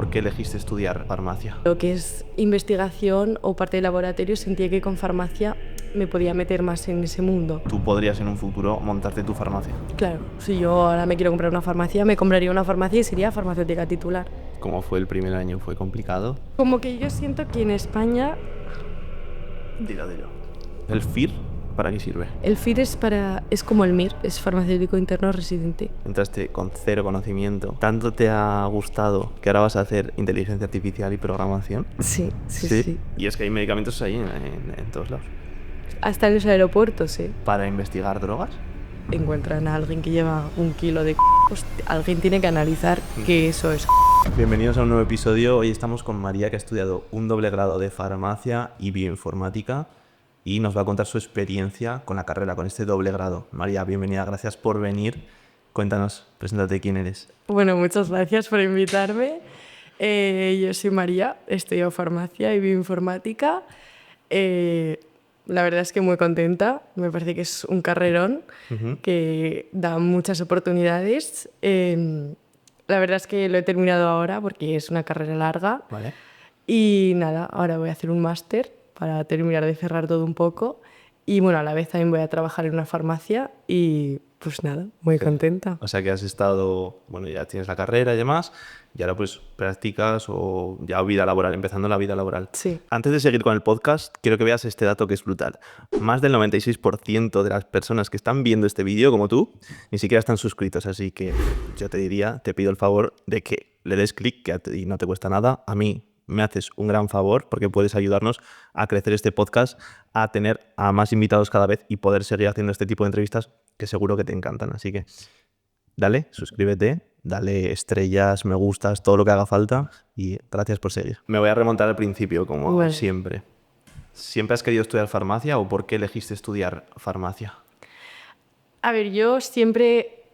por qué elegiste estudiar farmacia? Lo que es investigación o parte de laboratorio, sentía que con farmacia me podía meter más en ese mundo. Tú podrías en un futuro montarte tu farmacia. Claro, si yo ahora me quiero comprar una farmacia, me compraría una farmacia y sería farmacéutica titular. ¿Cómo fue el primer año? ¿Fue complicado? Como que yo siento que en España Dilo. ¿El FIR para qué sirve? el FIR es como el MIR, es farmacéutico interno residente. Entraste con cero conocimiento. ¿Tanto te ha gustado que ahora vas a hacer inteligencia artificial y programación? Sí. Y es que hay medicamentos ahí en todos lados. Hasta en los aeropuertos, ¿Para investigar drogas? encuentran a alguien que lleva 1 kilo de alguien tiene que analizar que eso es. Bienvenidos a un nuevo episodio. Hoy estamos con María, que ha estudiado un doble grado de farmacia y bioinformática y nos va a contar su experiencia con la carrera, con este doble grado. María, bienvenida, gracias por venir. Cuéntanos, preséntate quién eres. Bueno, muchas gracias por invitarme. Yo soy María, estudio farmacia y bioinformática. La verdad es que muy contenta, me parece que es un carrerón que da muchas oportunidades. La verdad es que lo he terminado ahora porque es una carrera larga. Vale. Y nada, ahora voy a hacer un máster para terminar de cerrar todo un poco. Y bueno, a la vez también voy a trabajar en una farmacia y pues nada, muy contenta. O sea que has estado, bueno, ya tienes la carrera y demás, y ahora pues practicas o ya vida laboral, empezando la vida laboral. Sí. Antes de seguir con el podcast, quiero que veas este dato que es brutal. Más del 96% de las personas que están viendo este vídeo, como tú, ni siquiera están suscritos, así que yo te diría, te pido el favor de que le des clic, que a ti no te cuesta nada. A mí me haces un gran favor porque puedes ayudarnos a crecer este podcast, a tener a más invitados cada vez y poder seguir haciendo este tipo de entrevistas que seguro que te encantan. Así que dale, suscríbete, dale estrellas, me gustas, todo lo que haga falta y gracias por seguir. Me voy a remontar al principio, como Vale. siempre. ¿Siempre has querido estudiar farmacia o por qué elegiste estudiar farmacia? A ver, yo siempre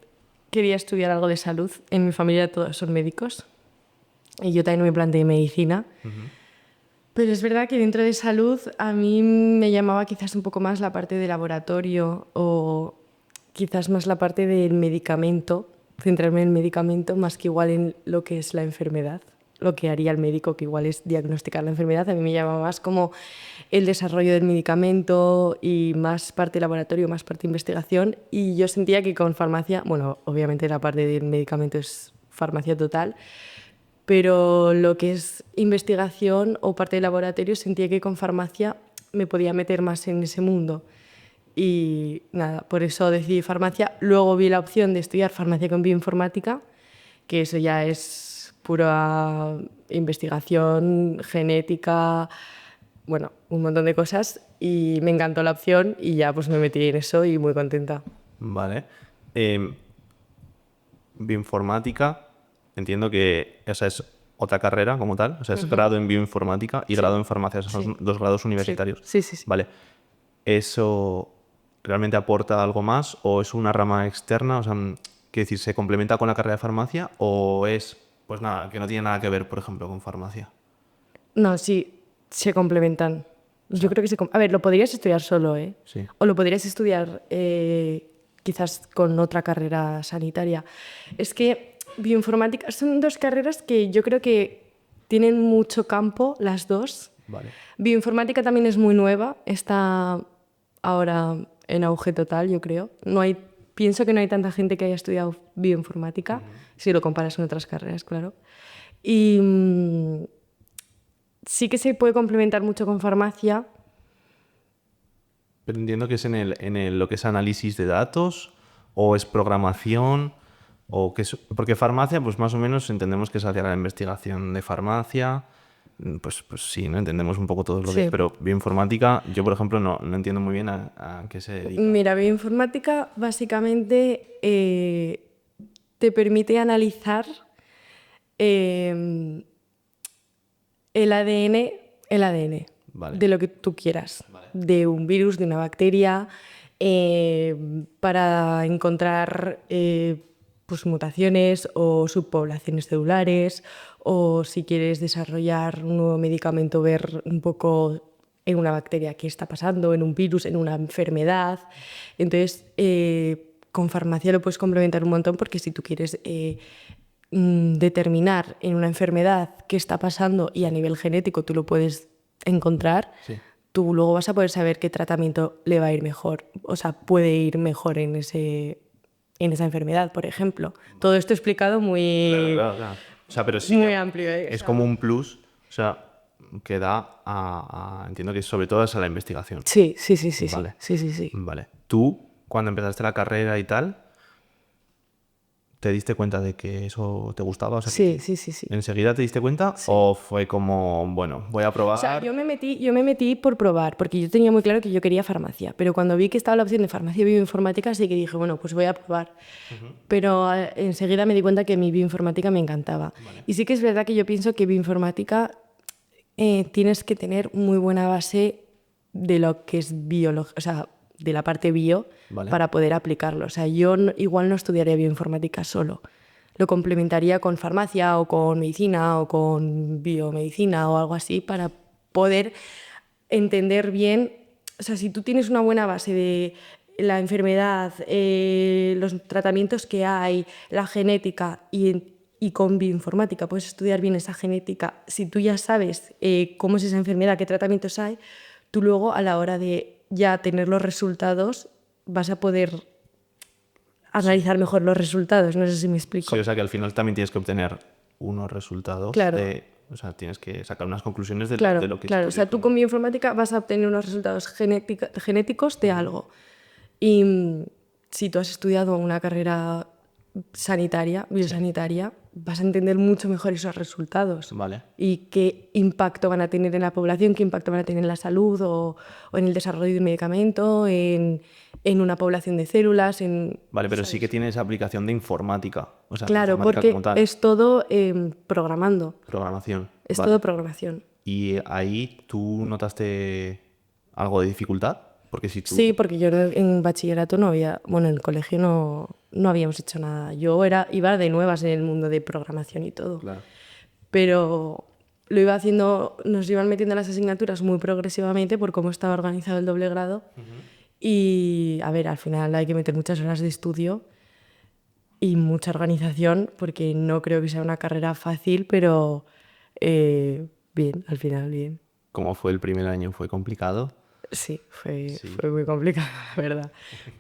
quería estudiar algo de salud. En mi familia todos son médicos y yo también me planteé medicina. Pero es verdad que dentro de salud a mí me llamaba quizás un poco más la parte de laboratorio o quizás más la parte del medicamento, centrarme en el medicamento más que igual en lo que es la enfermedad. Lo que haría el médico, que igual es diagnosticar la enfermedad, a mí me llama más como el desarrollo del medicamento y más parte laboratorio, más parte investigación. Y yo sentía que con farmacia, bueno, obviamente la parte del medicamento es farmacia total, pero lo que es investigación o parte de laboratorio sentía que con farmacia me podía meter más en ese mundo. Y nada, por eso decidí farmacia. Luego vi la opción de estudiar farmacia con bioinformática, que eso ya es pura investigación, genética, bueno, un montón de cosas. Y me encantó la opción y ya pues me metí en eso y muy contenta. Vale. Bioinformática, entiendo que esa es otra carrera como tal, o sea, es grado en bioinformática y grado en farmacia, esos son dos grados universitarios. Sí. Vale. ¿Eso realmente aporta algo más o es una rama externa? O sea, quiero decir, ¿se complementa con la carrera de farmacia o es, pues nada, que no tiene nada que ver, por ejemplo, con farmacia? No, sí, se complementan. Yo creo que a ver, lo podrías estudiar solo, ¿eh? Sí. O lo podrías estudiar quizás con otra carrera sanitaria. Es que bioinformática son dos carreras que yo creo que tienen mucho campo, las dos. Vale. Bioinformática también es muy nueva, está ahora en auge total, yo creo. Pienso que no hay tanta gente que haya estudiado bioinformática, si lo comparas con otras carreras, claro. Y sí que se puede complementar mucho con farmacia. Pero entiendo que es en lo que es análisis de datos o es programación o que es, porque farmacia, pues más o menos entendemos que es hacia la investigación de farmacia. Pues sí, ¿no? Entendemos un poco todo lo que es, pero bioinformática, yo por ejemplo no entiendo muy bien a qué se dedica. Mira, bioinformática básicamente te permite analizar el ADN Vale. de lo que tú quieras, de un virus, de una bacteria, para encontrar pues mutaciones o subpoblaciones celulares, o si quieres desarrollar un nuevo medicamento, ver un poco en una bacteria qué está pasando, en un virus, en una enfermedad. Entonces, con farmacia lo puedes complementar un montón porque si tú quieres determinar en una enfermedad qué está pasando y a nivel genético tú lo puedes encontrar, Sí. tú luego vas a poder saber qué tratamiento le va a ir mejor, o sea, puede ir mejor en esa enfermedad, por ejemplo. Todo esto explicado muy, Claro. O sea, pero sí muy que amplio. es como un plus, o sea, que da entiendo que sobre todo es a la investigación. Sí. Vale. Sí. Vale. Tú, cuando empezaste la carrera y tal, ¿te diste cuenta de que eso te gustaba? O sea, Sí. ¿enseguida te diste cuenta? Sí. ¿O fue como, bueno, voy a O sea, probar? yo me metí por probar, porque yo tenía muy claro que yo quería farmacia, pero cuando vi que estaba la opción de farmacia y bioinformática, sí que dije, bueno, pues voy a probar. Pero enseguida me di cuenta que mi bioinformática me encantaba. Y sí que es verdad que yo pienso que bioinformática tienes que tener muy buena base de lo que es biología, o sea, de la parte bio, Vale. para poder aplicarlo. O sea, yo igual no estudiaría bioinformática solo. Lo complementaría con farmacia o con medicina o con biomedicina o algo así para poder entender bien. O sea, si tú tienes una buena base de la enfermedad, los tratamientos que hay, la genética y con bioinformática puedes estudiar bien esa genética, si tú ya sabes cómo es esa enfermedad, qué tratamientos hay, tú luego a la hora de ya tener los resultados vas a poder analizar mejor los resultados. No sé si me explico. Sí, o sea, que al final también tienes que obtener unos resultados Claro. o sea, tienes que sacar unas conclusiones de Claro, lo que claro. O sea, tú con bioinformática vas a obtener unos resultados genéticos de algo. Y si tú has estudiado una carrera sanitaria, biosanitaria, vas a entender mucho mejor esos resultados. Vale. Y qué impacto van a tener en la población, qué impacto van a tener en la salud o en el desarrollo de un medicamento, en una población de células. Vale, pero sí que tiene esa aplicación de informática. O sea, Claro, informática como porque tal. es todo programando, Programación. es Vale. todo programación. ¿Y ahí tú notaste algo de dificultad? Porque si tú... Sí, porque yo en bachillerato no había, bueno, en el colegio no habíamos hecho nada. Yo iba de nuevas en el mundo de programación y todo. Claro. Pero lo iba haciendo, nos iban metiendo las asignaturas muy progresivamente por cómo estaba organizado el doble grado. Y, a ver, al final hay que meter muchas horas de estudio y mucha organización, porque no creo que sea una carrera fácil, pero bien, al final bien. ¿Cómo fue el primer año? ¿Fue complicado? Sí, fue muy complicado, la verdad.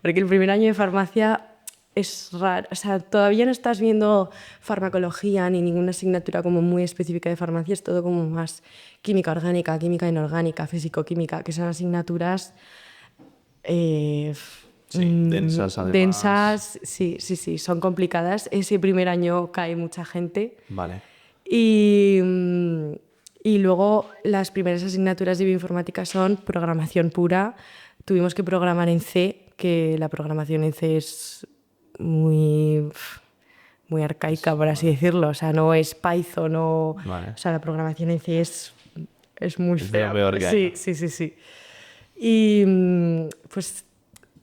Porque el primer año de farmacia es raro. O sea, todavía no estás viendo farmacología ni ninguna asignatura como muy específica de farmacia. Es todo como más química orgánica, química inorgánica, físico-química, que son asignaturas Densas además. densas. Sí, son complicadas. Ese primer año cae mucha gente. Vale. Y luego las primeras asignaturas de bioinformática son programación pura. Tuvimos que programar en C, que la programación en C es muy arcaica, por así decirlo. O sea, no es Python o... Vale. O sea, la programación en C es muy Es de lo fea. peor que hay. Sí. Y pues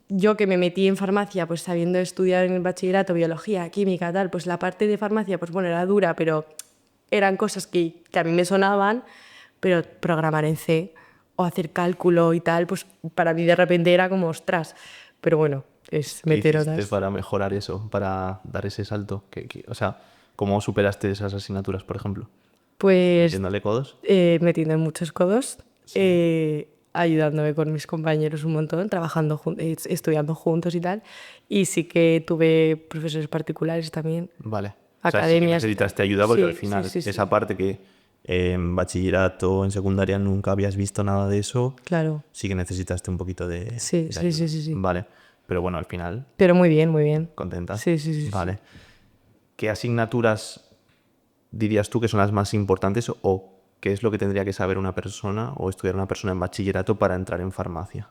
yo que me metí en farmacia, pues sabiendo estudiar en el bachillerato biología, química, tal, pues la parte de farmacia, pues bueno, era dura, pero eran cosas que a mí me sonaban, pero programar en C o hacer cálculo y tal, pues para mí de repente era como, ostras. Pero bueno, es ¿Qué meter hiciste horas. para mejorar eso, para dar ese salto? O sea, ¿cómo superaste esas asignaturas, por ejemplo? Pues ¿Metiéndole codos? metiendo en muchos codos, ayudándome con mis compañeros un montón, trabajando, estudiando juntos y tal. Y sí que tuve profesores particulares también. Vale. O sea, sí que Academias. necesitaste ayuda porque Sí, al final sí. esa parte que en bachillerato, en secundaria nunca habías visto nada de eso, Claro. sí que necesitaste un poquito de Sí. ayuda. Vale. Pero bueno, al final, Pero muy bien, muy bien. ¿contenta? Sí. Vale. ¿Qué asignaturas dirías tú que son las más importantes o qué es lo que tendría que saber una persona o estudiar una persona en bachillerato para entrar en farmacia?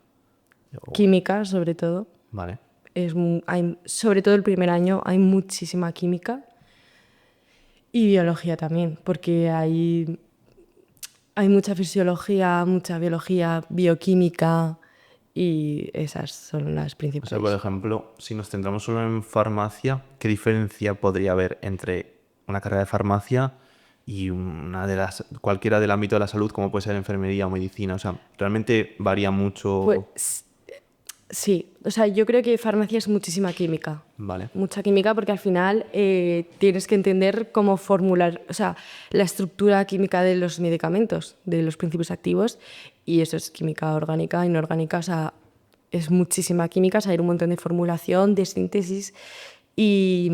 Química, sobre todo. Vale. Sobre todo el primer año hay muchísima química y biología también, porque hay mucha fisiología, mucha biología, bioquímica y esas son las O sea, principales. por ejemplo, si nos centramos solo en farmacia, ¿qué diferencia podría haber entre una carrera de farmacia y cualquiera del ámbito de la salud, como puede ser enfermería o medicina? O sea, realmente varía mucho. Pues Sí, o sea, yo creo que farmacia es muchísima química. Vale. Mucha química porque al final tienes que entender cómo formular, o sea, la estructura química de los medicamentos, de los principios activos, y eso es química orgánica, inorgánica, o sea, es muchísima química, saber un montón de formulación, de síntesis, y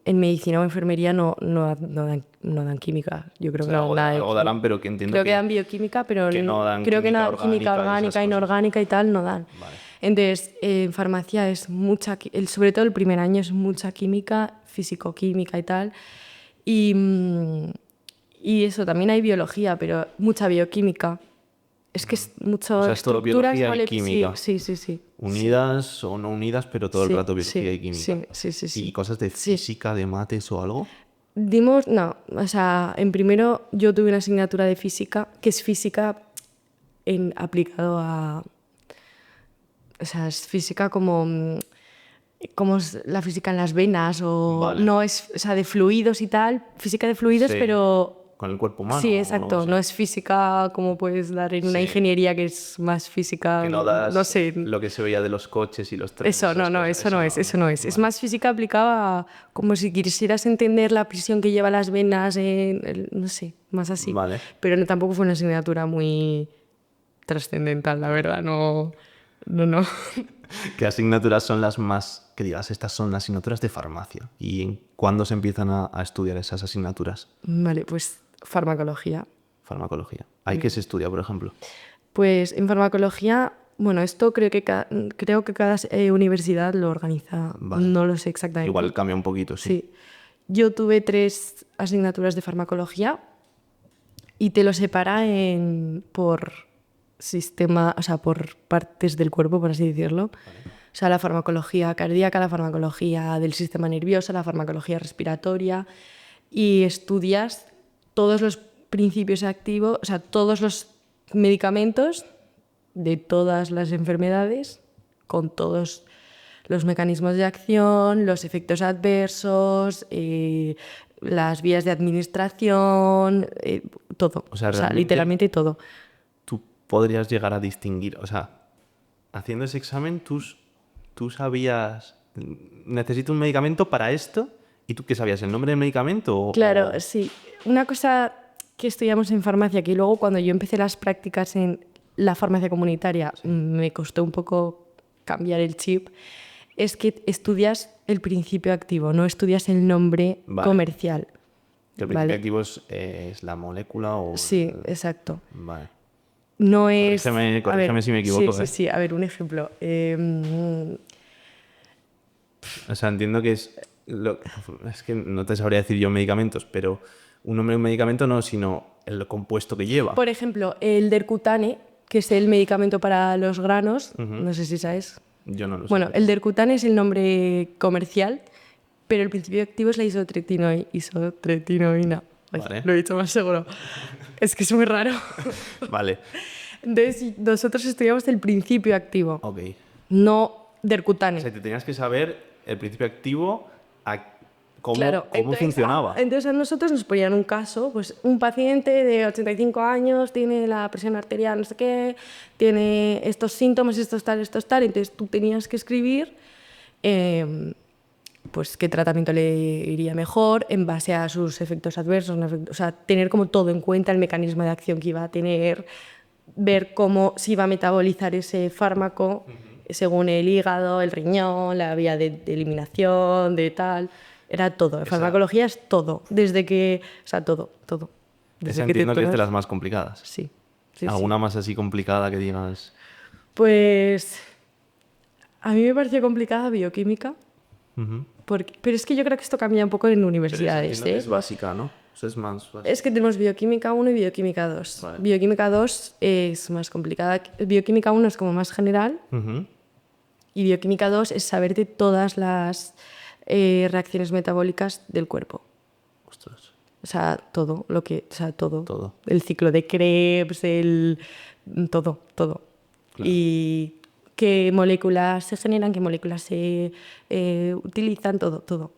en medicina o enfermería no dan química. Yo creo O que sea, no dan nada algo darán, pero que entiendo creo que dan bioquímica, pero que no dan creo que química química orgánica y esas orgánica, cosas. inorgánica y tal no dan. Vale. Entonces, en farmacia es sobre todo el primer año es mucha química, físico-química y tal. Y, y eso, también hay biología, pero mucha bioquímica. Es que es mucho O sea, es todo estructuras, biología y mole- química. Sí. Unidas o no unidas, pero todo el Sí, rato biología sí, y química. sí. ¿Y cosas de Sí. física, de mates o algo? No, o sea, en primero yo tuve una asignatura de física, que es física aplicado a... O sea, es física como es la física en las venas, o Vale. no es, o sea, de fluidos y tal, física de fluidos, Sí. pero... Con el cuerpo humano. Sí, o algo exacto, así. no es física como puedes dar en una Sí. ingeniería que es más física, Que no das no sé. lo que se veía de los coches y los trenes. Eso, esas no, cosas. eso no es. Es Vale. más física aplicada como si quisieras entender la presión que lleva las venas, no sé, más así. Vale. Pero tampoco fue una asignatura muy trascendental, la verdad, no. ¿Qué asignaturas son las más, que digas, estas son las asignaturas de farmacia? ¿Y cuándo se empiezan a estudiar esas asignaturas? Vale, pues farmacología. Farmacología. ¿Hay que se estudia, por ejemplo? Pues en farmacología, bueno, esto creo que cada universidad lo organiza, Vale. no lo sé exactamente. Igual cambia un poquito, sí. Sí. Yo tuve 3 asignaturas de farmacología y te lo separa por sistema, o sea, por partes del cuerpo, por así decirlo. O sea, la farmacología cardíaca, la farmacología del sistema nervioso, la farmacología respiratoria, y estudias todos los principios activos, o sea, todos los medicamentos de todas las enfermedades, con todos los mecanismos de acción, los efectos adversos, las vías de administración, todo. O sea, realmente- literalmente todo. Tú podrías llegar a distinguir, o sea, haciendo ese examen, tú sabías, necesito un medicamento para esto, ¿y tú qué sabías? ¿El nombre del medicamento? Claro, o- sí. Una cosa que estudiamos en farmacia, que luego cuando yo empecé las prácticas en la farmacia comunitaria me costó un poco cambiar el chip, es que estudias el principio activo, no estudias el nombre Vale. comercial. Que el principio activo es la molécula o... Sí, exacto. Vale. No es... Corrígeme si me equivoco, Sí, ¿eh? sí. A ver, un ejemplo. O sea, entiendo que es que no te sabría decir yo medicamentos, pero un nombre de un medicamento no, sino el compuesto que lleva. Por ejemplo, el Dercutane, que es el medicamento para los granos, no sé si sabes. Yo no lo sé. Bueno, el Dercutane es el nombre comercial, pero el principio activo es la isotretinoína. Ay, Vale. Lo he dicho más seguro. Es que es muy raro. Vale. Entonces, nosotros estudiamos el principio activo, Ok. no O Dercutane. sea, te tenías que saber el principio activo, cómo Entonces, funcionaba. Entonces a nosotros nos ponían un caso, pues un paciente de 85 años tiene la presión arterial no sé qué, tiene estos síntomas, estos tal, entonces tú tenías que escribir pues qué tratamiento le iría mejor en base a sus efectos adversos, o sea, tener como todo en cuenta, el mecanismo de acción que iba a tener, ver cómo se iba a metabolizar ese fármaco según el hígado, el riñón, la vía de eliminación, de tal. Era todo. En farmacología es todo. Desde que... O sea, todo. Esa que te entiendo que es de tomas- las más complicadas. Sí. ¿Alguna más así complicada que digas? Pues... A mí me pareció complicada bioquímica, Ujú. pero es que yo creo que esto cambia un poco en universidades. Entiendo que ¿eh? es básica, ¿no? Eso es más básica. Es que tenemos bioquímica 1 y bioquímica 2. Vale. Bioquímica 2 es más complicada. Bioquímica 1 es como más general Ujú. y bioquímica 2 es saberte todas las reacciones metabólicas del cuerpo. Ostras. O sea, todo, todo. Todo. El ciclo de Krebs, todo. Claro. Y qué moléculas se generan, qué moléculas se utilizan, todo.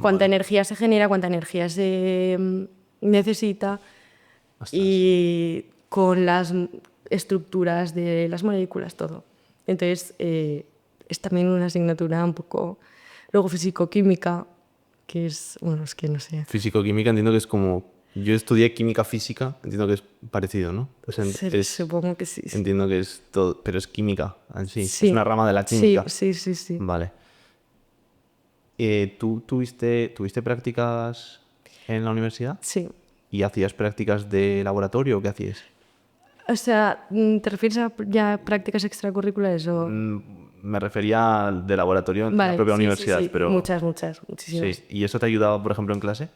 Cuánta energía se genera, cuánta energía se necesita. Ostras. Y con las estructuras de las moléculas, todo. Entonces, es también una asignatura un poco... Luego físico-química, que es... Bueno, es que no sé. Físico-química entiendo que es como... Yo estudié química-física, entiendo que es parecido, ¿no? Pues Supongo que sí, sí. entiendo que es todo, pero es química en sí. Sí. Es una rama de la química. Sí. Vale. ¿Tú tuviste prácticas en la universidad? Sí. ¿Y hacías prácticas de laboratorio o qué hacías? O sea, ¿te refieres a ya prácticas extracurriculares o...? Me refería al de laboratorio en la Vale, propia sí, universidad, sí. pero... Muchísimas. Sí. ¿Y eso te ayudaba, por ejemplo, en clase?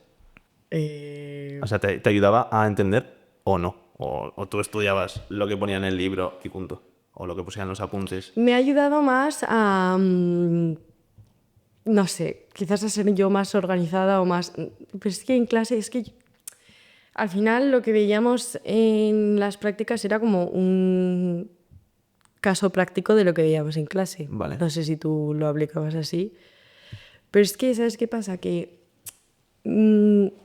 Eh, O sea, ¿te ayudaba a entender o no? ¿O tú estudiabas lo que ponía en el libro y punto? ¿O lo que pusieran los apuntes? Me ha ayudado más a... no sé, quizás a ser yo más organizada o más... Pero es que en clase, es que al final lo que veíamos en las prácticas era como un caso práctico de lo que veíamos en clase. Vale. No sé si tú lo aplicabas así. Pero es que, ¿sabes qué pasa? Que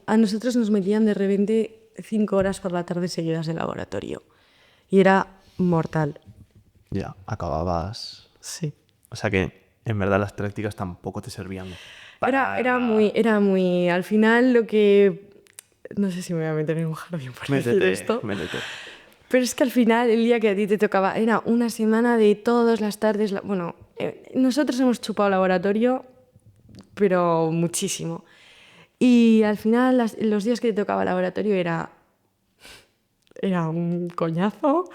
a nosotros nos metían de repente 5 horas por la tarde seguidas de laboratorio. Y era mortal. Ya, acababas... Sí. O sea que, en verdad, las prácticas tampoco te servían. Era muy... Al final lo que... No sé si me voy a meter en un jardín por decir esto. Métete. Pero es que al final, el día que a ti te tocaba, era una semana de todas las tardes... Bueno, nosotros hemos chupado laboratorio, pero muchísimo. Y al final, los días que te tocaba laboratorio era un coñazo,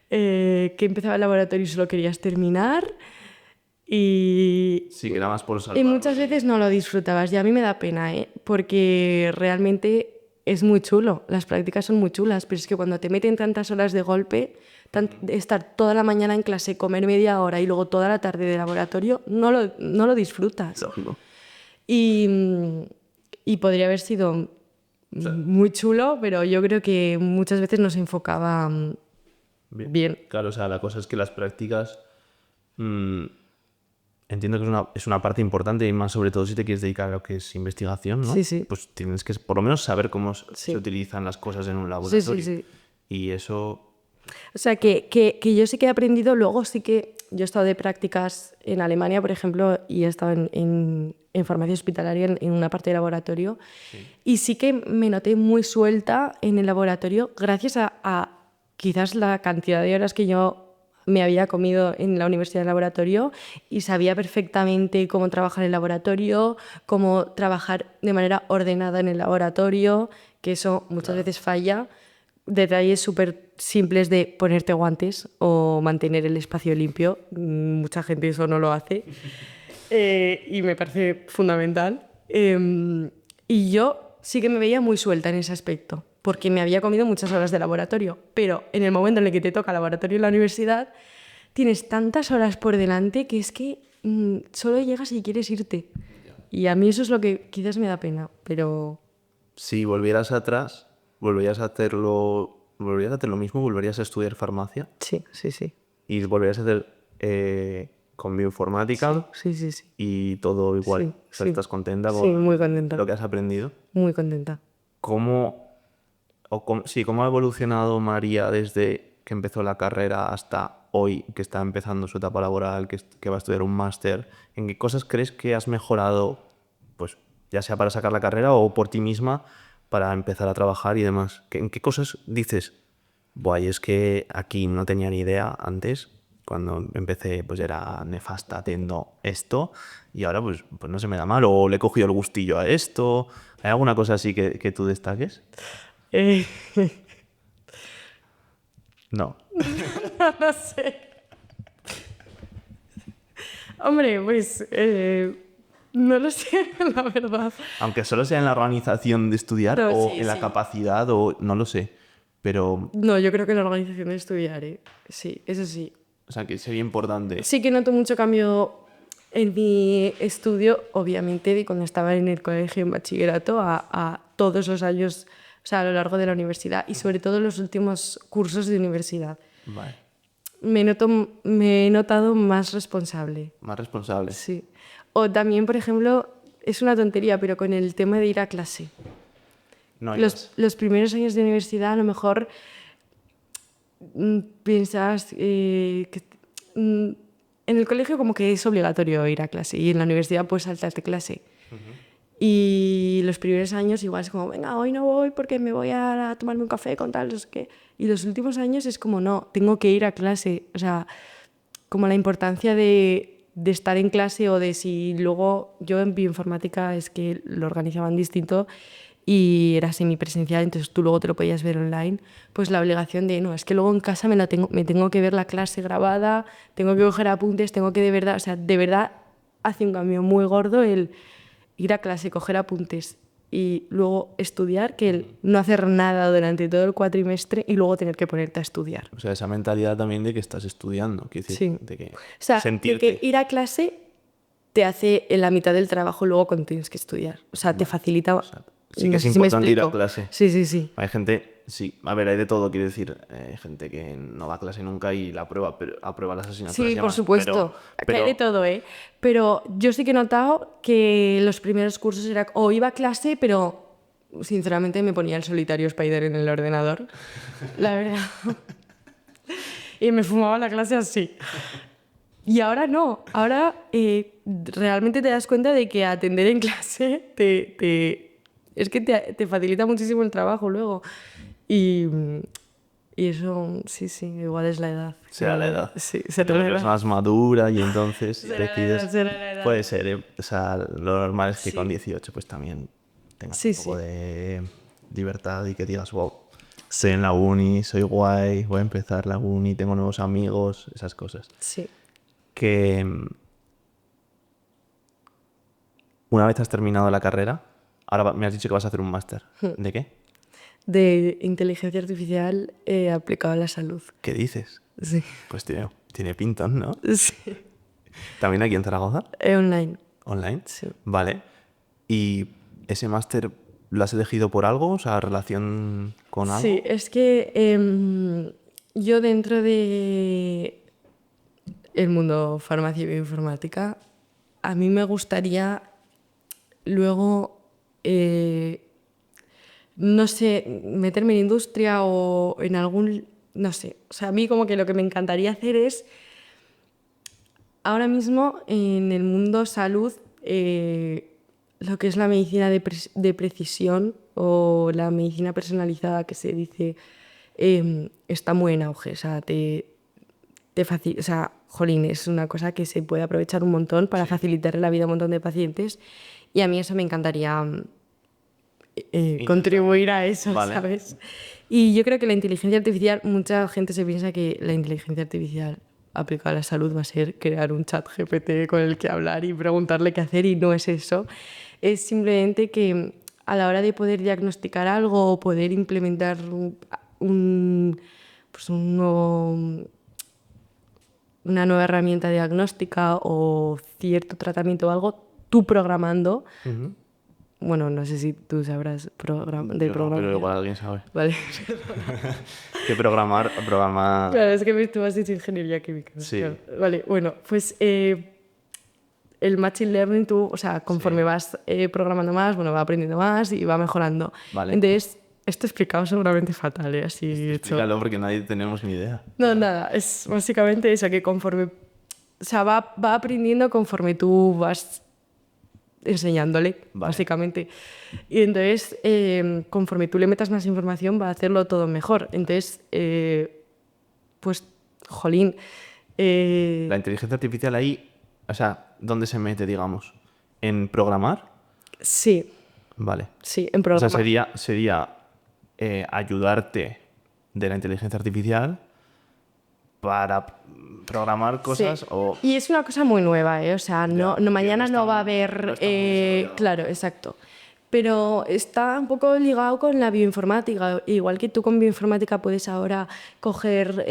que empezaba el laboratorio y solo querías terminar. Y Sí, que era más por salvar. y muchas veces no lo disfrutabas y a mí me da pena, porque realmente es muy chulo, las prácticas son muy chulas, pero es que cuando te meten tantas horas de golpe, estar toda la mañana en clase, comer media hora y luego toda la tarde de laboratorio, no lo disfrutas. Lógico. Y podría haber sido muy chulo, pero yo creo que muchas veces no se enfocaba bien. Claro, o sea, la cosa es que las prácticas... entiendo que es una parte importante y más sobre todo si te quieres dedicar a lo que es investigación, ¿no? Sí. Pues tienes que por lo menos saber cómo Sí. se utilizan las cosas en un laboratorio. Sí. Y eso... O sea, que yo sí que he aprendido, luego sí que yo he estado de prácticas en Alemania, por ejemplo, y he estado en farmacia hospitalaria en una parte de laboratorio, y sí que me noté muy suelta en el laboratorio gracias a quizás la cantidad de horas que yo me había comido en la universidad de laboratorio y sabía perfectamente cómo trabajar en el laboratorio, cómo trabajar de manera ordenada en el laboratorio, que eso muchas veces falla. Detalles súper simples de ponerte guantes o mantener el espacio limpio. Mucha gente eso no lo hace. Y me parece fundamental. Y yo sí que me veía muy suelta en ese aspecto, porque me había comido muchas horas de laboratorio. Pero en el momento en el que te toca laboratorio en la universidad, tienes tantas horas por delante que es que solo llegas y quieres irte. Y a mí eso es lo que quizás me da pena, pero... Si volvieras atrás, volverías a hacer lo mismo, volverías a estudiar farmacia Sí. y volverías a hacer con bioinformática Sí. y todo igual. Sí, O sea, sí. ¿estás contenta Sí, con muy contenta. lo que has aprendido? Muy contenta. ¿Cómo ha evolucionado María desde que empezó la carrera hasta hoy, que está empezando su etapa laboral, que va a estudiar un máster? ¿En qué cosas crees que has mejorado, pues ya sea para sacar la carrera o por ti misma para empezar a trabajar y demás? ¿En qué cosas dices, buah, y es que aquí no tenía ni idea antes, cuando empecé pues era nefasta haciendo esto y ahora pues no se me da mal o le he cogido el gustillo a esto? ¿Hay alguna cosa así que tú destaques? Eh, No. no sé. Hombre, pues no lo sé, la verdad. Aunque solo sea en la organización de estudiar No, o sí, en la sí. capacidad o no lo sé. Pero, No, yo creo que la organización de estudiar, ¿eh? Sí, eso sí. o sea, que sería importante. Sí que noto mucho cambio en mi estudio, obviamente, de cuando estaba en el colegio en bachillerato a todos los años, o sea, a lo largo de la universidad y sobre todo en los últimos cursos de universidad. Vale. Me he notado más responsable. Más responsable. Sí. O también, por ejemplo, es una tontería, pero con el tema de ir a clase. No, Los primeros años de universidad a lo mejor piensas que en el colegio como que es obligatorio ir a clase y en la universidad puedes saltarte clase. Y los primeros años igual es como, venga, hoy no voy porque me voy a tomarme un café con tal, no sé qué. Y los últimos años es como, no, tengo que ir a clase. O sea, como la importancia de estar en clase o de si luego yo en bioinformática es que lo organizaban distinto y era semipresencial, entonces tú luego te lo podías ver online, pues la obligación de, no, es que luego en casa me tengo que ver la clase grabada, tengo que coger apuntes, tengo que de verdad, o sea, de verdad hace un cambio muy gordo el ir a clase, coger apuntes y luego estudiar, que el no hacer nada durante todo el cuatrimestre y luego tener que ponerte a estudiar. O sea, esa mentalidad también de que estás estudiando, quiero decir, Sí. de que O sea, de sentirte... que ir a clase te hace en la mitad del trabajo luego cuando tienes que estudiar. O sea, te facilita... Sí que no es sé si me importante ir a explico. clase. Sí, sí, sí. Hay gente, sí, a ver, hay de todo, quiero decir, hay gente que no va a clase nunca y la aprueba, pero aprueba las asignaturas Sí, y por demás, supuesto. Que hay de todo, ¿eh? Pero yo sí que he notado que los primeros cursos era o iba a clase, pero sinceramente me ponía el solitario Spider en el ordenador. La verdad. Y me fumaba la clase así. Y ahora no. Ahora realmente te das cuenta de que atender en clase es que te facilita muchísimo el trabajo luego. Y eso, sí, sí, igual es la edad. será la edad. Sí, Te será la vuelves edad. más madura y entonces decides... Será la edad. Puede ser, ¿eh? O sea, lo normal es que Sí. con 18 pues también tengas Sí, un poco sí. de libertad y que digas, wow, estoy en la uni, soy guay, voy a empezar la uni, tengo nuevos amigos, esas cosas. Sí. Que una vez has terminado la carrera, ahora me has dicho que vas a hacer un máster. ¿De qué? De inteligencia artificial aplicada a la salud. ¿Qué dices? Sí. Pues tiene pintón, ¿no? Sí. ¿También aquí en Zaragoza? Online. ¿Online? Sí. Vale. ¿Y ese máster lo has elegido por algo? O sea, relación con algo. Sí, es que yo dentro de el mundo farmacia y bioinformática, a mí me gustaría luego, no sé, meterme en industria o en algún, no sé, o sea, a mí como que lo que me encantaría hacer es, ahora mismo en el mundo salud, lo que es la medicina de precisión o la medicina personalizada que se dice, está muy en auge, o sea, o sea, jolín, es una cosa que se puede aprovechar un montón para facilitar la vida a un montón de pacientes y a mí eso me encantaría contribuir a eso, Vale. ¿sabes? Y yo creo que la inteligencia artificial, mucha gente se piensa que la inteligencia artificial aplicada a la salud va a ser crear un chat GPT con el que hablar y preguntarle qué hacer y no es eso. Es simplemente que a la hora de poder diagnosticar algo o poder implementar pues una nueva herramienta diagnóstica o cierto tratamiento o algo, tú programando, bueno, no sé si tú sabrás de Yo no, programación. pero igual alguien sabe. Vale. Que programar... Claro, es que tú has dicho ingeniería química. Sí. Claro. Vale, bueno, pues el machine learning, tú, o sea, conforme vas programando más, bueno, va aprendiendo más y va mejorando. Vale. Entonces, esto explicado seguramente fatal, así hecho. Explícalo porque nadie tenemos ni idea. No, nada, es básicamente eso, que conforme, o sea, va aprendiendo conforme tú vas enseñándole, Vale. básicamente. Y entonces, conforme tú le metas más información, va a hacerlo todo mejor. Entonces, pues, jolín. La inteligencia artificial ahí, o sea, ¿dónde se mete, digamos? ¿En programar? Sí, Vale. sí, en O programa. sea, sería ayudarte de la inteligencia artificial para programar cosas Sí. o... Y es una cosa muy nueva, ¿eh? O sea, no, Ya, mañana que no va a no haber... está muy desarrollado. claro, exacto. Pero está un poco ligado con la bioinformática. Igual que tú con bioinformática puedes ahora coger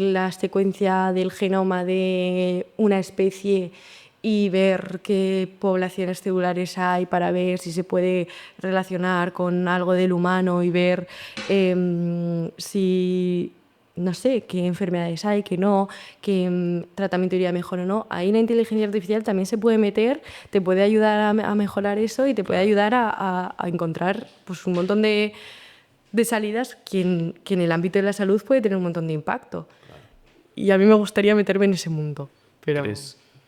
la secuencia del genoma de una especie y ver qué poblaciones celulares hay para ver si se puede relacionar con algo del humano y ver si, no sé, qué enfermedades hay, qué no, qué tratamiento iría mejor o no. Ahí la inteligencia artificial también se puede meter, te puede ayudar a mejorar eso y te puede ayudar a encontrar pues, un montón de salidas que en el ámbito de la salud puede tener un montón de impacto. Y a mí me gustaría meterme en ese mundo. pero...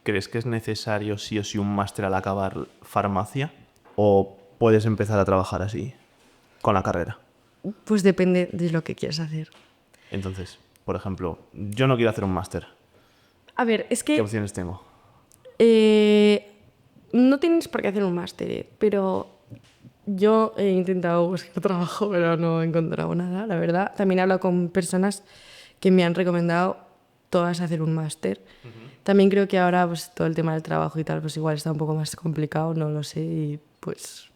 ¿Crees que es necesario sí o sí un máster al acabar farmacia? ¿O puedes empezar a trabajar así, con la carrera? Pues depende de lo que quieras hacer. Entonces, por ejemplo, yo no quiero hacer un máster. A ver, es ¿Qué que opciones tengo? no tienes por qué hacer un máster, pero yo he intentado buscar trabajo, pero no he encontrado nada, la verdad. También he hablado con personas que me han recomendado todas hacer un máster. También creo que ahora pues, todo el tema del trabajo y tal, pues igual está un poco más complicado, no lo sé, y pues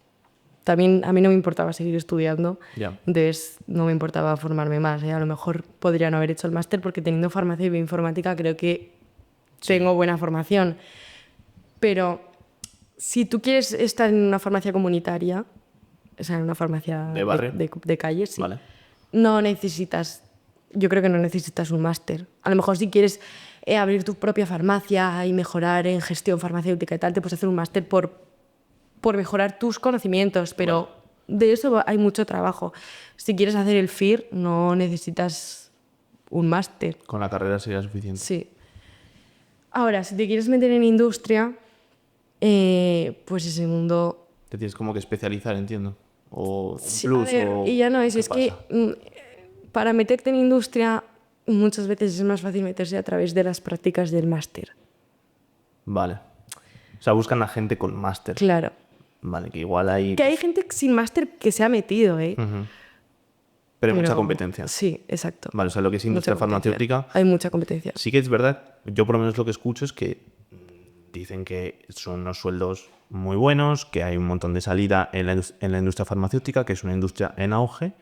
también a mí no me importaba seguir estudiando, Ya. entonces no me importaba formarme más. A lo mejor podría no haber hecho el máster porque teniendo farmacia y bioinformática creo que tengo buena formación. Pero si tú quieres estar en una farmacia comunitaria, o sea, en una farmacia ¿De barrio? de calle, sí, Vale. no necesitas, yo creo que no necesitas un máster. A lo mejor si quieres abrir tu propia farmacia y mejorar en gestión farmacéutica y tal, te puedes hacer un máster por mejorar tus conocimientos, pero de eso hay mucho trabajo. Si quieres hacer el FIR, no necesitas un máster. Con la carrera sería suficiente. Sí. Ahora, si te quieres meter en industria, pues ese mundo... Te tienes como que especializar, entiendo. O un Sí, plus, a ver, o... y ya no es, ¿qué es que pasa? para meterte en industria muchas veces es más fácil meterse a través de las prácticas del máster. Vale. O sea, buscan a gente con máster. Claro. Vale, que igual hay... Que hay gente sin máster que se ha metido, ¿eh? Pero hay mucha competencia. Sí, exacto. Vale, o sea, lo que es industria Mucha competencia. farmacéutica... Hay mucha competencia. Sí que es verdad, yo por lo menos lo que escucho es que dicen que son unos sueldos muy buenos, que hay un montón de salida en la industria farmacéutica, que es una industria en auge,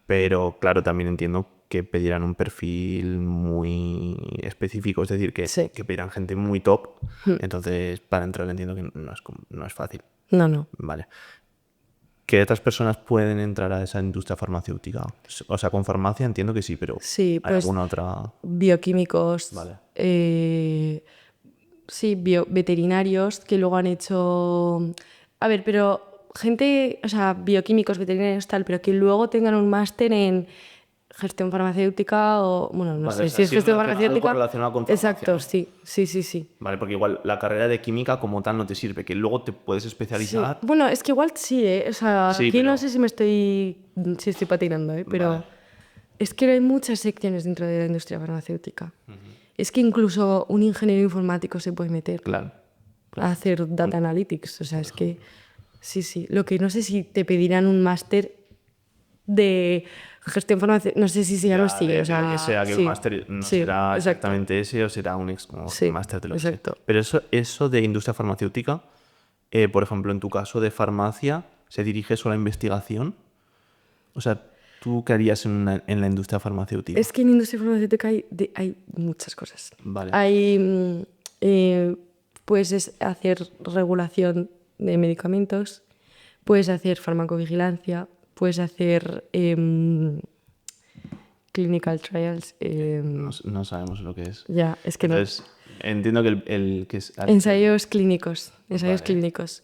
pero claro, también entiendo que pedirán un perfil muy específico, es decir, Sí. que pedirán gente muy top, entonces para entrar entiendo que no es fácil. No, no. Vale. ¿Qué otras personas pueden entrar a esa industria farmacéutica? O sea, con farmacia entiendo que sí, pero Sí, ¿hay pues alguna otra? bioquímicos, Vale. sí, veterinarios que luego han hecho... A ver, pero gente, o sea, bioquímicos, veterinarios, tal, pero que luego tengan un máster en gestión farmacéutica o... Bueno, no Vale, sé o sea, si es sí gestión algo farmacéutica. relacionado con farmacia, Exacto, ¿no? sí, sí, sí, sí. Vale, porque igual la carrera de química como tal no te sirve, que luego te puedes Sí, especializar. bueno, es que igual sí, ¿eh? O sea, Sí, aquí pero... no sé si estoy patinando, ¿eh? Pero Vale. es que hay muchas secciones dentro de la industria farmacéutica. Es que incluso un ingeniero informático se puede meter Claro. a hacer data analytics. O sea, es que sí, sí. Lo que no sé si te pedirán un máster de gestión farmacéutica, no sé si se llama así. O sea, que sea que el sí, máster no sí, será exacto. exactamente ese o será un como Sí, máster de lo que sea. exacto. Pero eso de industria farmacéutica, por ejemplo, en tu caso de farmacia, ¿se dirige solo a investigación? O sea, ¿tú qué harías en la industria farmacéutica? Es que en industria farmacéutica hay muchas cosas. Vale. Hay, puedes hacer regulación de medicamentos, puedes hacer farmacovigilancia, puedes hacer clinical trials. No sabemos lo que es. Ya, es que Entonces, entiendo que el que es... ensayos clínicos, ensayos Vale. clínicos.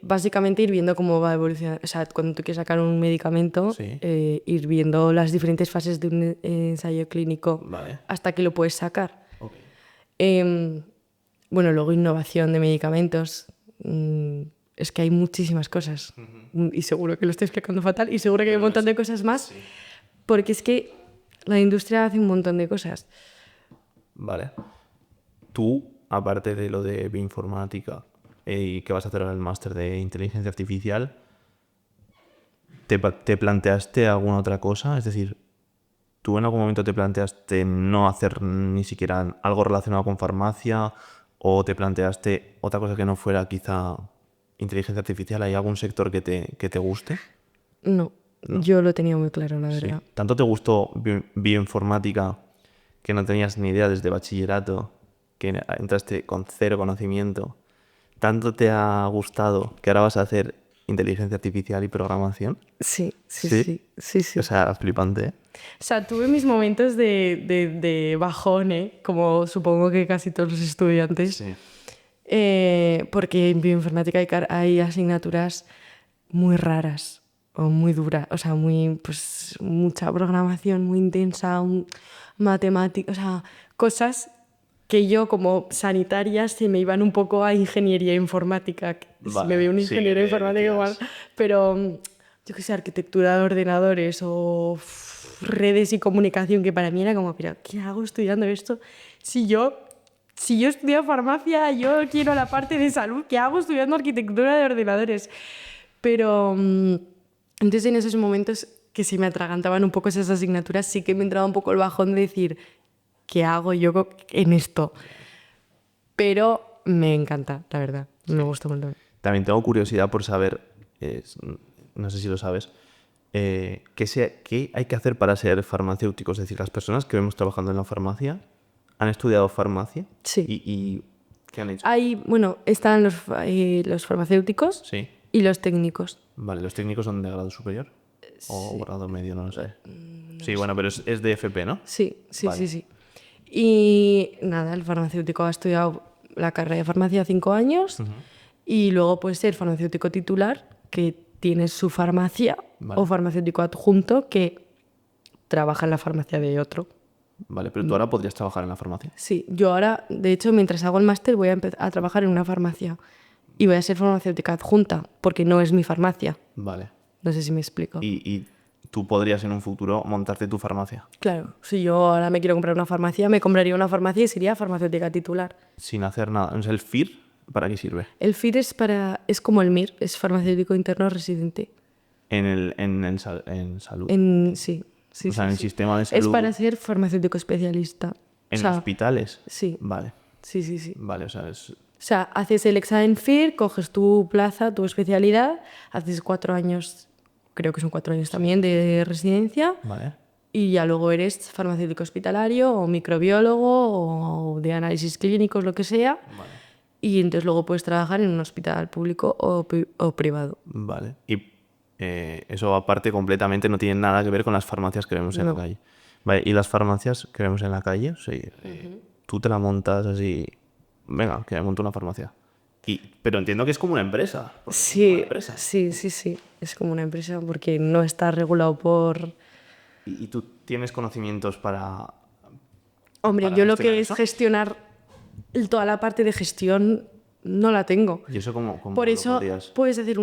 Básicamente ir viendo cómo va a evolucionar. O sea, cuando tú quieres sacar un medicamento, Sí. Ir viendo las diferentes fases de un ensayo clínico Vale. hasta que lo puedes sacar. Ok. Bueno, luego innovación de medicamentos. Es que hay muchísimas cosas. Y seguro que lo estoy explicando fatal y seguro que hay un montón de cosas más. Sí. Porque es que la industria hace un montón de cosas. Vale. Tú, aparte de lo de bioinformática y que vas a hacer ahora el máster de inteligencia artificial, ¿te planteaste alguna otra cosa? Es decir, ¿tú en algún momento te planteaste no hacer ni siquiera algo relacionado con farmacia o te planteaste otra cosa que no fuera quizá inteligencia artificial? ¿Hay algún sector que te guste? No, yo lo tenía muy claro, la Sí. verdad. ¿Tanto te gustó bioinformática que no tenías ni idea desde bachillerato, que entraste con cero conocimiento? ¿Tanto te ha gustado que ahora vas a hacer inteligencia artificial y programación? Sí, sí, Sí. sí, sí, sí. O sea, flipante, ¿eh? O sea, tuve mis momentos de bajón, ¿eh? Como supongo que casi todos los estudiantes. Sí. Porque en bioinformática hay asignaturas muy raras o muy duras. O sea, pues, mucha programación muy intensa, matemática, o sea, cosas que yo como sanitaria se me iban un poco a ingeniería informática. Vale, Me veo un sí, ingeniero te informático igual, tiras. pero yo qué sé, arquitectura de ordenadores o redes y comunicación, que para mí era como, pero ¿qué hago estudiando esto? Si yo estudio farmacia, yo quiero la parte de salud, ¿qué hago estudiando arquitectura de ordenadores? Pero entonces en esos momentos que se me atragantaban un poco esas asignaturas, sí que me entraba un poco el bajón de decir, ¿qué hago yo en esto? Pero me encanta, la verdad, me gusta un montón. También tengo curiosidad por saber, no sé si lo sabes, qué hay que hacer para ser farmacéutico. Es decir, las personas que vemos trabajando en la farmacia han estudiado farmacia. Sí. ¿Y qué han hecho? Bueno, están los farmacéuticos Sí. y los técnicos. Vale, ¿los técnicos son de grado superior? ¿O grado medio? No lo sé. Sí, bueno, pero es de FP, ¿no? Sí, sí, Vale. sí, sí. Y nada, el farmacéutico ha estudiado la carrera de farmacia 5 años y luego puede ser farmacéutico titular, que tiene su farmacia, Vale. o farmacéutico adjunto, que trabaja en la farmacia de otro. Vale, pero tú ahora podrías trabajar en la farmacia. Sí, yo ahora, de hecho, mientras hago el máster voy a empezar a trabajar en una farmacia y voy a ser farmacéutica adjunta, porque no es mi farmacia. Vale. No sé si me explico. Y tú podrías en un futuro montarte tu farmacia Claro, si yo ahora me quiero comprar una farmacia, me compraría una farmacia y sería farmacéutica titular. sin hacer nada. O sea, ¿el FIR para qué sirve? El FIR es como el MIR, es farmacéutico interno residente. En salud. Sí, sí, O sea, sí, en el sí. sistema de Es salud. para ser farmacéutico especialista. En O sea, hospitales. sí. Vale. Sí, sí, sí. Vale, o sea, es. O sea, haces el examen FIR, coges tu plaza, tu especialidad, haces 4 años, creo que son 4 años también de residencia, Vale. y ya luego eres farmacéutico hospitalario o microbiólogo o de análisis clínicos, lo que sea. Vale. Y entonces luego puedes trabajar en un hospital público o privado. Vale. Y eso aparte completamente no tiene nada que ver con las farmacias que vemos en la No. calle. Vale, y las farmacias que vemos en la calle, sí, tú te la montas así. Venga, que me monto una farmacia. Pero entiendo que es como una empresa. Porque es como una Sí, empresa. sí, sí, sí. Es como una empresa porque no está regulado por... ¿Y tú tienes conocimientos para. Hombre, para yo lo gestionar que eso? es gestionar toda la parte de gestión no la tengo. ¿Y eso cómo Por lo eso podrías? puedes hacer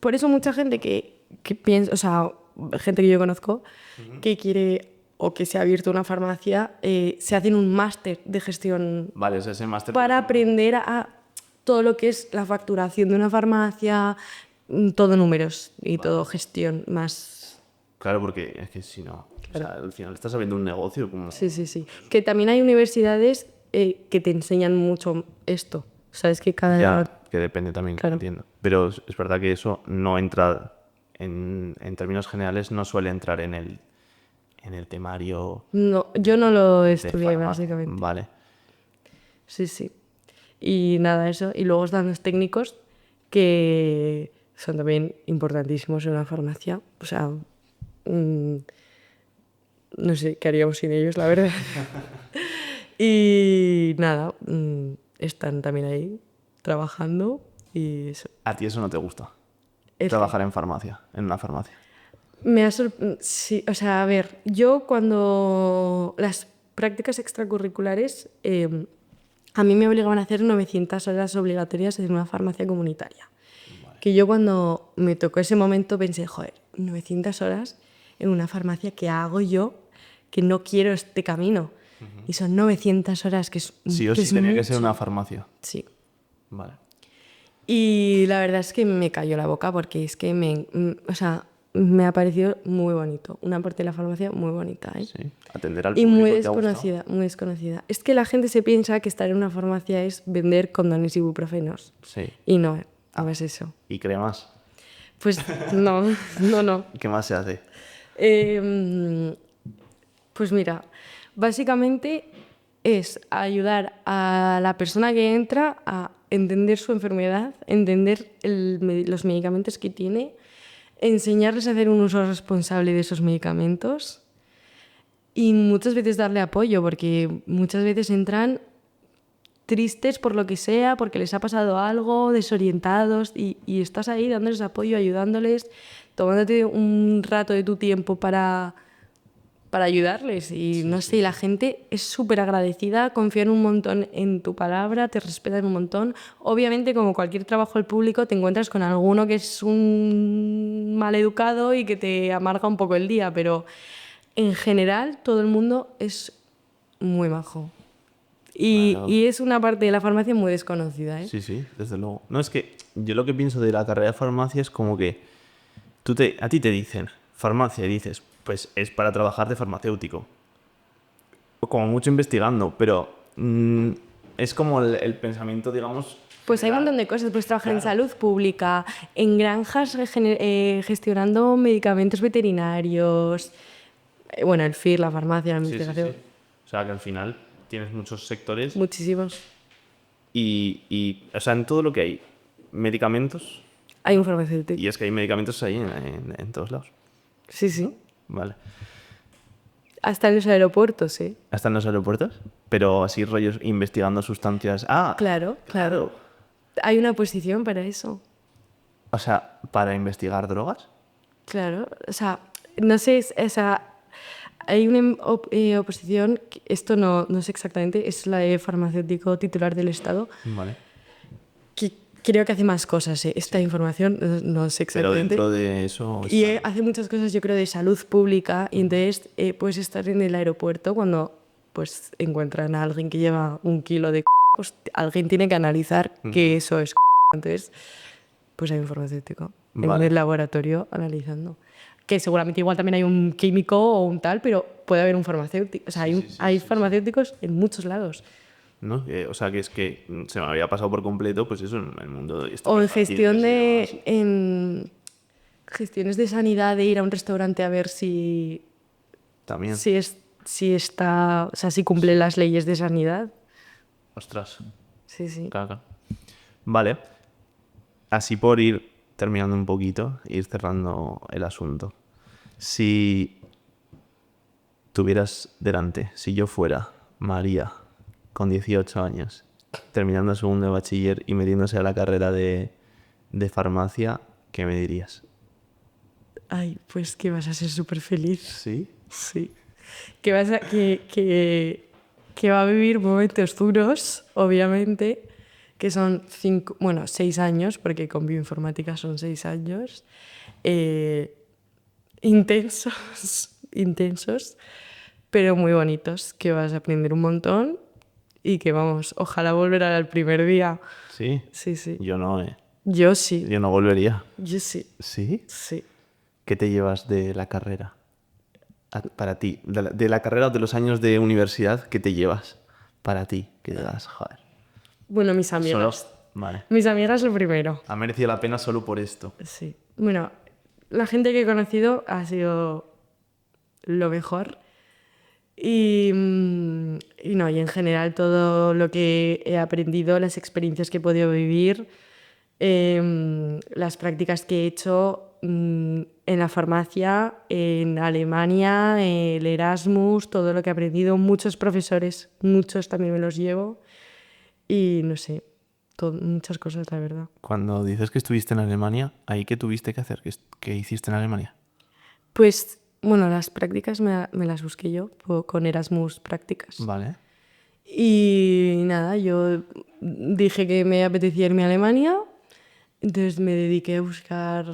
Por eso mucha gente que piensa, o sea, gente que yo conozco, que quiere o que se ha abierto una farmacia, se hacen un máster de gestión Vale, es ese máster. para aprender a todo lo que es la facturación de una farmacia, todo números y todo gestión más... Claro, porque es que si no. O sea, al final estás abriendo un negocio como. Sí, sí, sí. Que también hay universidades que te enseñan mucho esto. Sabes que cada... Ya, que depende también, Claro. entiendo. Pero es verdad que eso no entra, en términos generales, no suele entrar en el temario No, yo no lo de estudié, farmacia. básicamente. Vale. Sí, sí. Y nada, eso. Y luego están los técnicos, que son también importantísimos en una farmacia. O sea, no sé qué haríamos sin ellos, la verdad. Y nada, están también ahí trabajando y eso. ¿A ti eso no te gusta? El- Trabajar en farmacia, en una farmacia. Sí, o sea, a ver, yo cuando las prácticas extracurriculares, a mí me obligaban a hacer 900 horas obligatorias en una farmacia comunitaria. Que yo cuando me tocó ese momento pensé, joder, 900 horas en una farmacia, ¿qué hago yo que no quiero este camino? Y son 900 horas, que es Sí o que sí es tenía que mucho. ser una farmacia. Sí. Vale. Y la verdad es que me cayó la boca porque es que o sea, me ha parecido muy bonito. Una parte de la farmacia muy bonita, ¿eh? Sí. Atender al Y público. muy ¿te ha gustado? desconocida, muy desconocida. Es que la gente se piensa que estar en una farmacia es vender condones y ibuprofenos. Sí. Y no es eso. ¿Y cremas? Pues no, no. ¿Qué más se hace? Pues mira, básicamente es ayudar a la persona que entra a entender su enfermedad, entender los medicamentos que tiene, enseñarles a hacer un uso responsable de esos medicamentos y muchas veces darle apoyo, porque muchas veces entran tristes por lo que sea, porque les ha pasado algo, desorientados, y estás ahí dándoles apoyo, ayudándoles, tomándote un rato de tu tiempo para para ayudarles. Y no sé, la gente es súper agradecida, confían un montón en tu palabra, te respetan un montón. Obviamente, como cualquier trabajo al público, te encuentras con alguno que es un maleducado y que te amarga un poco el día, pero en general todo el mundo es muy majo. Claro. Y es una parte de la farmacia muy desconocida, ¿eh? Sí, sí, desde luego. No, es que yo lo que pienso de la carrera de farmacia es como que a ti te dicen farmacia y dices, pues es para trabajar de farmacéutico. O como mucho investigando, pero es como el pensamiento, digamos... Pues hay un montón de cosas. Puedes trabajar en salud pública, en granjas gestionando medicamentos veterinarios. Bueno, el FIR, la farmacia, la Sí, sí, investigación. sí. O sea, que al final tienes muchos sectores Muchísimos. o sea, en todo lo que hay medicamentos, Hay un farmacéutico. y es que hay medicamentos ahí en todos lados. Sí, sí. Vale. Hasta en los aeropuertos, ¿eh? ¿Hasta en los aeropuertos? Pero así rollos investigando sustancias. Ah, Claro, claro. Hay una posición para eso. o sea, para investigar drogas. Claro. O sea, no sé, o sea, hay una oposición, esto no sé exactamente, es la de farmacéutico titular del Estado, Vale. que creo que hace más cosas, ¿eh? Esta información no sé Pero exactamente. dentro de eso Y está... hace muchas cosas, yo creo, de salud pública. Y entonces puedes estar en el aeropuerto cuando pues encuentran a alguien que lleva 1 kilo de pues alguien tiene que analizar que eso es entonces pues hay un farmacéutico en Vale. el laboratorio analizando. Que seguramente igual también hay un químico o un tal, pero puede haber un farmacéutico. O sea, hay farmacéuticos en muchos lados. ¿No? O sea, que es que se me había pasado por completo, pues eso, en el mundo de O en estupefacientes gestión y demás. en gestiones de sanidad, de ir a un restaurante a ver si También. si está, o sea, si cumple las leyes de sanidad. Ostras, Sí, sí. caca. Vale. Así por ir terminando un poquito, ir cerrando el asunto. Si tuvieras delante, si yo fuera María, con 18 años, terminando segundo de bachiller y metiéndose a la carrera de farmacia, ¿qué me dirías? Ay, pues que vas a ser súper feliz. ¿Sí? Sí. Que vas a, que va a vivir momentos duros, obviamente, que son 6 años, porque con bioinformática son 6 años, intensos, intensos, pero muy bonitos, que vas a aprender un montón y que vamos, ojalá volver al primer día. ¿Sí? Sí, sí. Yo no, Yo sí, Yo no volvería. yo sí, ¿Sí? sí. ¿Qué te llevas de la carrera? Para ti, de la carrera o de los años de universidad, ¿qué te llevas? Para ti, que digas, joder. Bueno, mis Solo. amigas. Vale. Mis amigas lo primero. Ha merecido la pena solo por esto. Sí. Bueno, la gente que he conocido ha sido lo mejor. Y no, y en general todo lo que he aprendido, las experiencias que he podido vivir, las prácticas que he hecho en la farmacia, en Alemania, el Erasmus, todo lo que he aprendido, muchos profesores, muchos también me los llevo y no sé, muchas cosas, la verdad. Cuando dices que estuviste en Alemania, ¿ahí qué tuviste que hacer? ¿Qué hiciste en Alemania? Pues bueno, las prácticas me las busqué yo con Erasmus Prácticas. Vale. Y nada, yo dije que me apetecía irme a Alemania, entonces me dediqué a buscar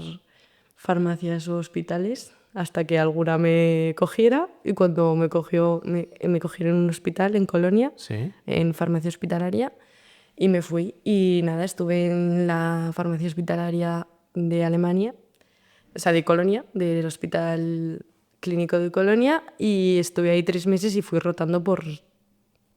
farmacias o hospitales hasta que alguna me cogiera y cuando me cogieron en un hospital en Colonia, Sí. en farmacia hospitalaria, y me fui. Y nada, estuve en la farmacia hospitalaria de Alemania, o sea, de Colonia, del Hospital Clínico de Colonia, y estuve ahí 3 meses y fui rotando por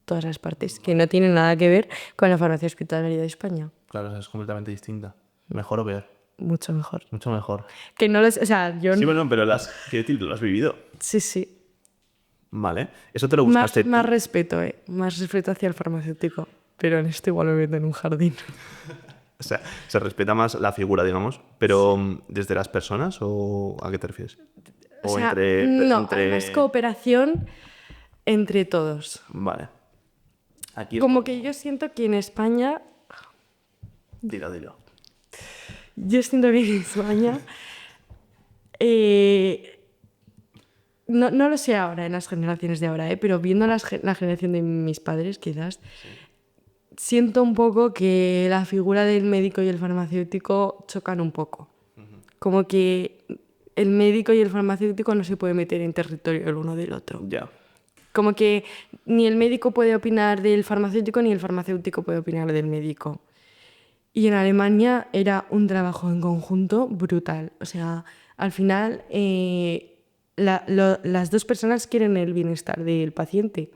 todas las partes, que no tienen nada que ver con la farmacia hospitalaria de España. Claro, o sea, es completamente distinta. ¿Mejor o peor? Mucho mejor. Mucho mejor. Que no les... O sea, yo... Sí, bueno, pero quiero decir, lo has vivido. Sí, sí. Vale. ¿Eso te lo Más buscaste tú? respeto, ¿eh? Más respeto hacia el farmacéutico. Pero en esto igual me meto en un jardín. O sea, se respeta más la figura, digamos, pero ¿desde las personas o a qué te refieres? O sea, no, es cooperación entre todos. Vale. Aquí es Como que yo siento que en España... Dilo. Yo siento que en España no lo sé ahora en las generaciones de ahora, pero viendo la generación de mis padres, quizás, siento un poco que la figura del médico y el farmacéutico chocan un poco. Como que el médico y el farmacéutico no se pueden meter en territorio el uno del otro. Ya. Como que ni el médico puede opinar del farmacéutico ni el farmacéutico puede opinar del médico. Y en Alemania era un trabajo en conjunto brutal. O sea, al final las dos personas quieren el bienestar del paciente.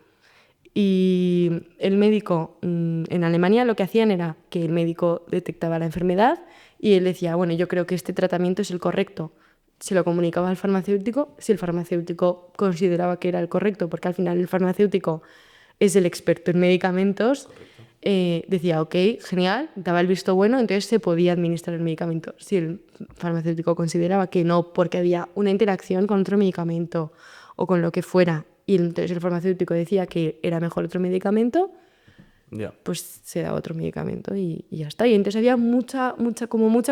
Y el médico, en Alemania lo que hacían era que el médico detectaba la enfermedad y él decía, bueno, yo creo que este tratamiento es el correcto. Se lo comunicaba al farmacéutico, si el farmacéutico consideraba que era el correcto, porque al final el farmacéutico es el experto en medicamentos, decía, ok, genial, daba el visto bueno, entonces se podía administrar el medicamento. Si el farmacéutico consideraba que no, porque había una interacción con otro medicamento o con lo que fuera, y entonces el farmacéutico decía que era mejor otro medicamento, pues se daba otro medicamento y ya está. Y entonces había mucha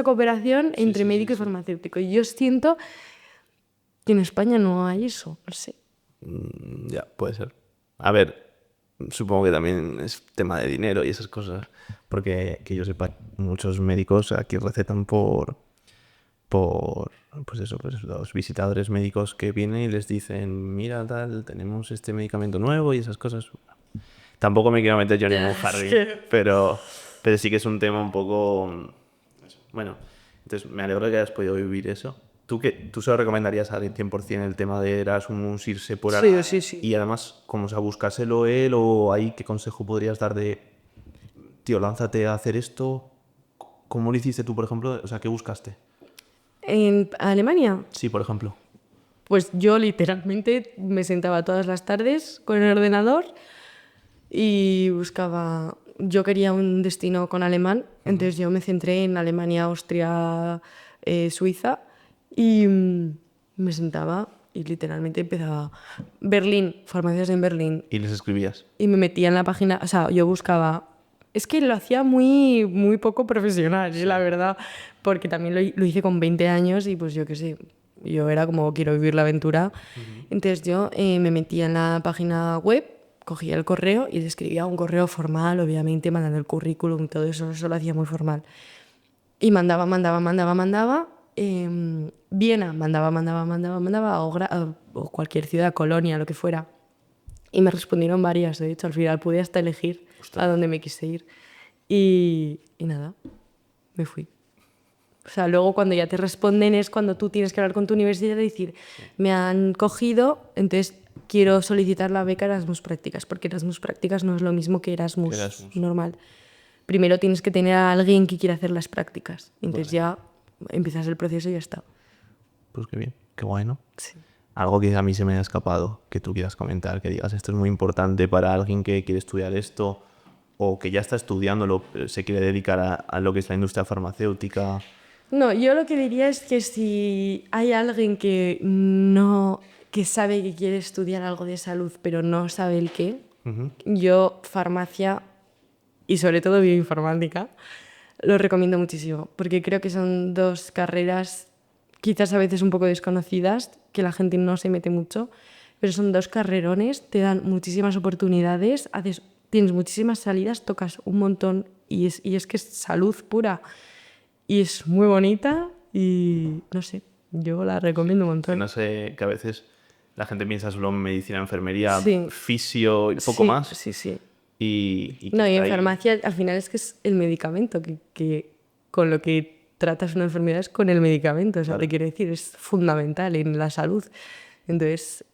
cooperación entre médico y farmacéutico. Y yo siento que en España no hay eso, no sé. Ya, puede ser. A ver, supongo que también es tema de dinero y esas cosas, porque que yo sepa, muchos médicos aquí recetan por pues los visitadores médicos que vienen y les dicen, mira tal, tenemos este medicamento nuevo y esas cosas. Tampoco me quiero meter yo en ningún jardín, pero sí que es un tema un poco... Bueno, entonces me alegro que hayas podido vivir eso. ¿Tú se lo recomendarías a alguien 100% el tema de Erasmus, irse por ahí? Sí. Y además, como sea, buscárselo él o ahí, ¿qué consejo podrías dar de, tío, lánzate a hacer esto? ¿Cómo lo hiciste tú, por ejemplo? O sea, ¿qué buscaste? En Alemania, Sí, por ejemplo. pues yo literalmente me sentaba todas las tardes con el ordenador y buscaba... Yo quería un destino con alemán, entonces yo me centré en Alemania, Austria, Suiza y me sentaba y literalmente empezaba Berlín, farmacias en Berlín. Y les escribías. Y me metía en la página, o sea, yo buscaba... Es que lo hacía muy poco profesional, la verdad, porque también lo hice con 20 años y pues yo qué sé, yo era como quiero vivir la aventura. Entonces yo me metía en la página web, cogía el correo y le escribía un correo formal, obviamente, mandando el currículum y todo eso lo hacía muy formal. Y mandaba. Viena, mandaba, o cualquier ciudad, Colonia, lo que fuera. Y me respondieron varias, de hecho, al final pude hasta elegir a dónde me quise ir. Y nada, me fui. O sea, luego cuando ya te responden es cuando tú tienes que hablar con tu universidad y decir, me han cogido, entonces quiero solicitar la beca Erasmus Prácticas, porque Erasmus Prácticas no es lo mismo que Erasmus normal. Primero tienes que tener a alguien que quiera hacer las prácticas. Entonces ya empiezas el proceso y ya está. Pues qué bien, qué guay, ¿no? Sí. Algo que a mí se me haya escapado, que tú quieras comentar, que digas, esto es muy importante para alguien que quiere estudiar esto o que ya está estudiándolo, pero se quiere dedicar a lo que es la industria farmacéutica. No, yo lo que diría es que si hay alguien que sabe que quiere estudiar algo de salud, pero no sabe el qué, yo farmacia y sobre todo bioinformática lo recomiendo muchísimo, porque creo que son dos carreras quizás a veces un poco desconocidas, que la gente no se mete mucho, pero son dos carrerones, te dan muchísimas oportunidades, tienes muchísimas salidas, tocas un montón y es que es salud pura. Y es muy bonita y no sé, yo la recomiendo un montón. Que no sé, que a veces la gente piensa solo en medicina, enfermería, Sí. fisio y poco más. Sí. Y No, y en ahí. farmacia al final es que es el medicamento, que con lo que tratas una enfermedad es con el medicamento, o sea, te quiero decir, es fundamental en la salud. Entonces,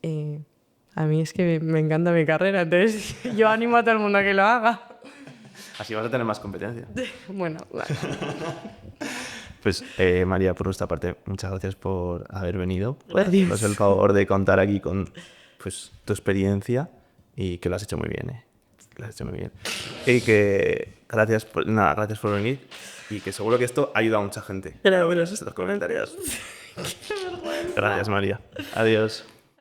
a mí es que me encanta mi carrera, entonces yo animo a todo el mundo a que lo haga. Así vas a tener más competencia. Bueno, vale. Pues María, por nuestra parte, muchas gracias por haber venido. Gracias. Nos el favor de contar aquí con pues, tu experiencia y que lo has hecho muy bien. Lo has hecho muy bien. Y que gracias por venir y que seguro que esto ayuda a mucha gente. Pero bueno, Los comentarios. Gracias, María. Adiós.